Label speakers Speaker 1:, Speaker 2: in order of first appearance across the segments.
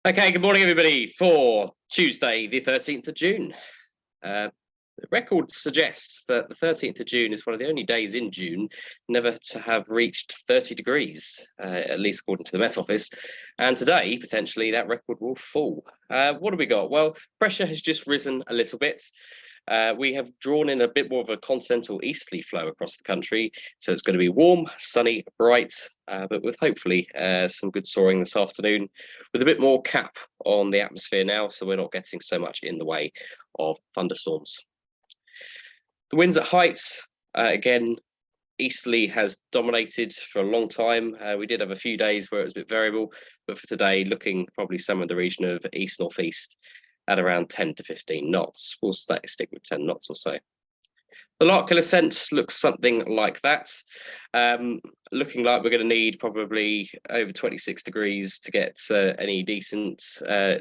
Speaker 1: Okay, good morning, everybody, for Tuesday, the 13th of June. The record suggests that the 13th of June is one of the only days in June never to have reached 30 degrees, at least according to the Met Office. And today, potentially, that record will fall. What have we got? Well, pressure has just risen a little bit. We have drawn in a bit more of a continental easterly flow across the country. So it's going to be warm, sunny, bright, but with hopefully some good soaring this afternoon with a bit more cap on the atmosphere now. So we're not getting so much in the way of thunderstorms. The winds at heights, again, easterly has dominated for a long time. We did have a few days where it was a bit variable, but for today, looking probably somewhere in the region of east-northeast at around 10 to 15 knots. We'll stick with 10 knots or so. The Larkhill ascent looks something like that. Looking like we're going to need probably over 26 degrees to get any decent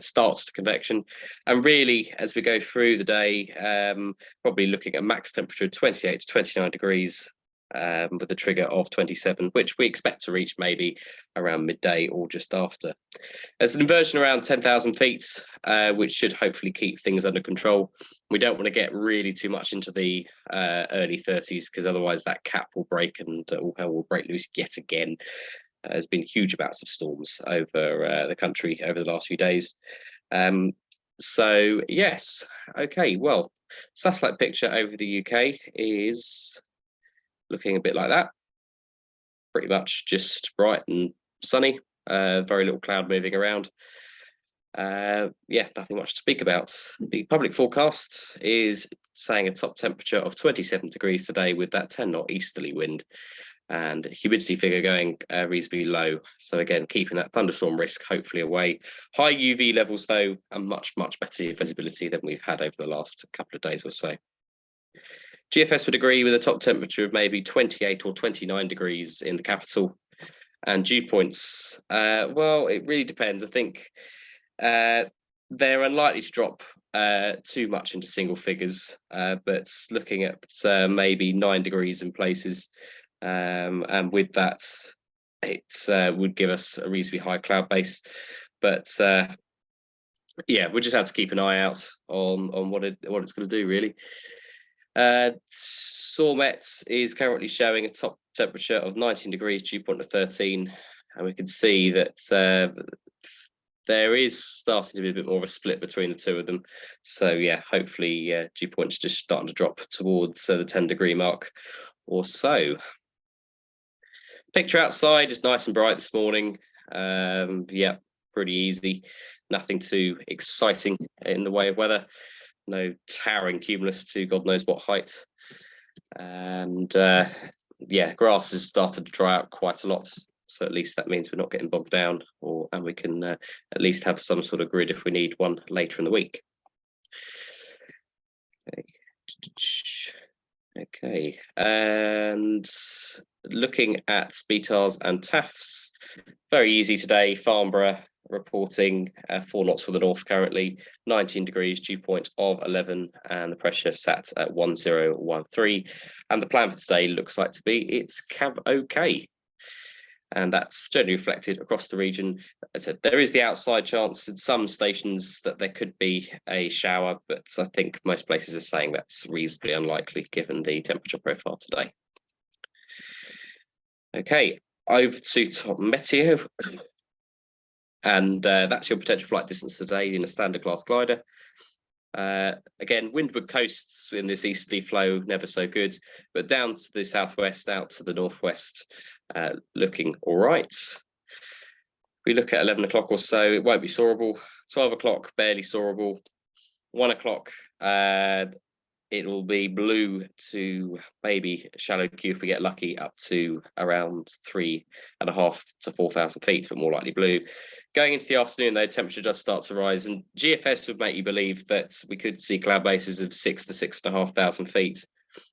Speaker 1: start to convection. And really, as we go through the day, probably looking at max temperature of 28 to 29 degrees with a trigger of 27, which we expect to reach maybe around midday or just after. There's an inversion around 10,000 feet, which should hopefully keep things under control. We don't want to get really too much into the early 30s because otherwise that cap will break and all hell will break loose yet again. There's been huge amounts of storms over the country over the last few days. So yes, okay, well, satellite picture over the UK is looking a bit like that. Pretty much just bright and sunny. Very little cloud moving around. Yeah, nothing much to speak about. The public forecast is saying a top temperature of 27 degrees today with that 10-knot easterly wind and humidity figure going reasonably low. So again, keeping that thunderstorm risk hopefully away. High UV levels though, and much better visibility than we've had over the last couple of days or so. GFS would agree with a top temperature of maybe 28 or 29 degrees in the capital. And dew points, well, it really depends. I think they're unlikely to drop too much into single figures, but looking at maybe 9 degrees in places, and with that, it would give us a reasonably high cloud base. But yeah, we'll just have to keep an eye out on what it's going to do, really. Sormet is currently showing a top temperature of 19 degrees, dew point of 13, and we can see that there is starting to be a bit more of a split between the two of them. So yeah, hopefully dew point's just starting to drop towards the 10-degree mark or so. Picture outside is nice and bright this morning. Yeah, pretty easy. Nothing too exciting in the way of weather. No towering cumulus to God knows what height. And yeah, grass has started to dry out quite a lot. So at least that means we're not getting bogged down, and we can at least have some sort of grid if we need one later in the week. Okay, and looking at SPETARs and TAFs, very easy today. Farnborough reporting 4 knots for the north currently, 19 degrees, dew point of 11, and the pressure sat at 1013. And the plan for today looks like to be it's cab okay. And that's generally reflected across the region. As I said, there is the outside chance in some stations that there could be a shower, but I think most places are saying that's reasonably unlikely given the temperature profile today. Okay, over to top meteo. And that's your potential flight distance today in a standard class glider. Again, windward coasts in this easterly flow, never so good, but down to the southwest, out to the northwest, looking all right. If we look at 11 o'clock or so, it won't be soarable. 12 o'clock, barely soarable. 1 o'clock, it will be blue to maybe shallow Q if we get lucky, up to around 3,500 to 4,000 feet, but more likely blue. Going into the afternoon, though, temperature does start to rise, and GFS would make you believe that we could see cloud bases of 6,000 to 6,500 feet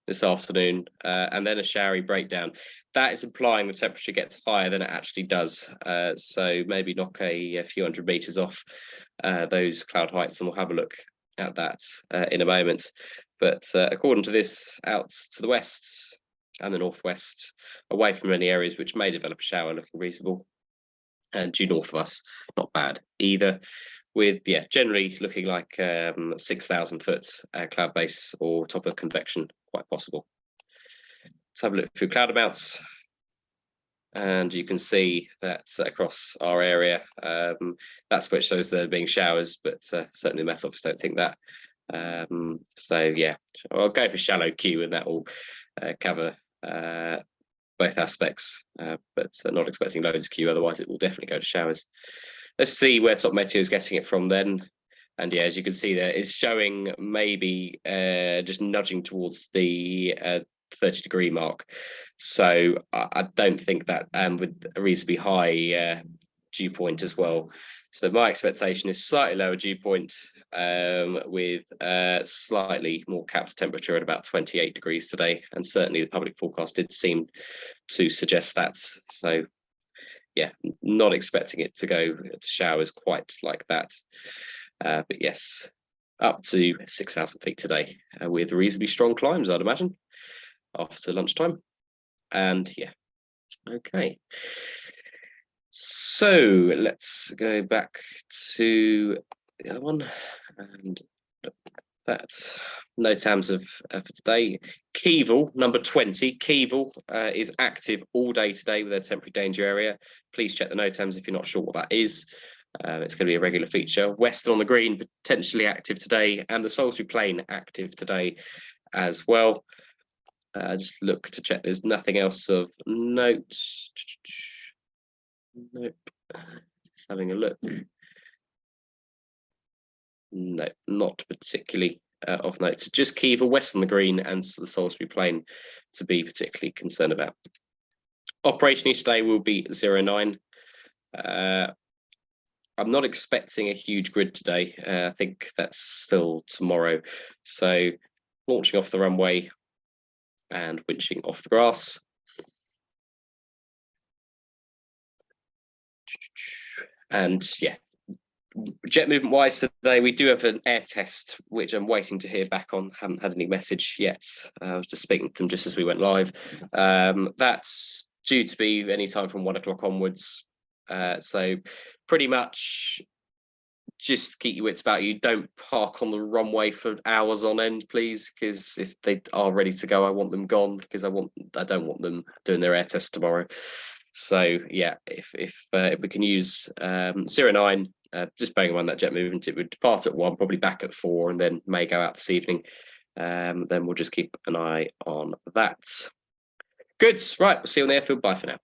Speaker 1: this afternoon, and then a showery breakdown. That is implying the temperature gets higher than it actually does. So maybe knock a few hundred meters off those cloud heights, and we'll have a look at that in a moment. But according to this, out to the west and the northwest, away from any areas which may develop a shower, looking reasonable. and due north of us, not bad either. With generally looking like 6,000 foot cloud base or top of convection, quite possible. Let's have a look through cloud amounts. And you can see that across our area, that's which shows there being showers, but certainly the Met Office don't think that. So yeah, I'll go for shallow Q, and that will cover both aspects, but not expecting loads of Q, otherwise it will definitely go to showers. Let's see where Top Meteo is getting it from then. And yeah, as you can see there, it's showing maybe just nudging towards the 30-degree mark. So I don't think that, with a reasonably high dew point as well. So my expectation is slightly lower dew point, with slightly more capped temperature at about 28 degrees today. And certainly the public forecast did seem to suggest that. So yeah, not expecting it to go to showers quite like that. But yes, up to 6,000 feet today, with reasonably strong climbs, I'd imagine, after lunchtime. And yeah, okay. So let's go back to the other one, and that's no TAMs for today. Keevil, number 20. Keevil is active all day today with a temporary danger area. Please check the NOTAMs if you're not sure what that is. It's going to be a regular feature. Western on the Green potentially active today, and the Salisbury Plain active today as well. Just look to check there's nothing else of note. Nope. Just having a look. No, not particularly of note. So just Keevil, West on the Green, and the Salisbury Plain to be particularly concerned about. Operationally today will be 09. I'm not expecting a huge grid today. I think that's still tomorrow. So launching off the runway and winching off the grass. And yeah, jet movement wise today, we do have an air test, which I'm waiting to hear back on. Haven't had any message yet. I was just speaking to them just as we went live. That's due to be any time from 1 o'clock onwards. So pretty much just keep your wits about you. Don't park on the runway for hours on end, please, because if they are ready to go, I want them gone, because I don't want them doing their air test tomorrow. So yeah, if we can use 09, just bearing in mind that jet movement, it would depart at 1, probably back at 4, and then may go out this evening. Then we'll just keep an eye on that. Good. Right, we'll see you on the airfield. Bye for now.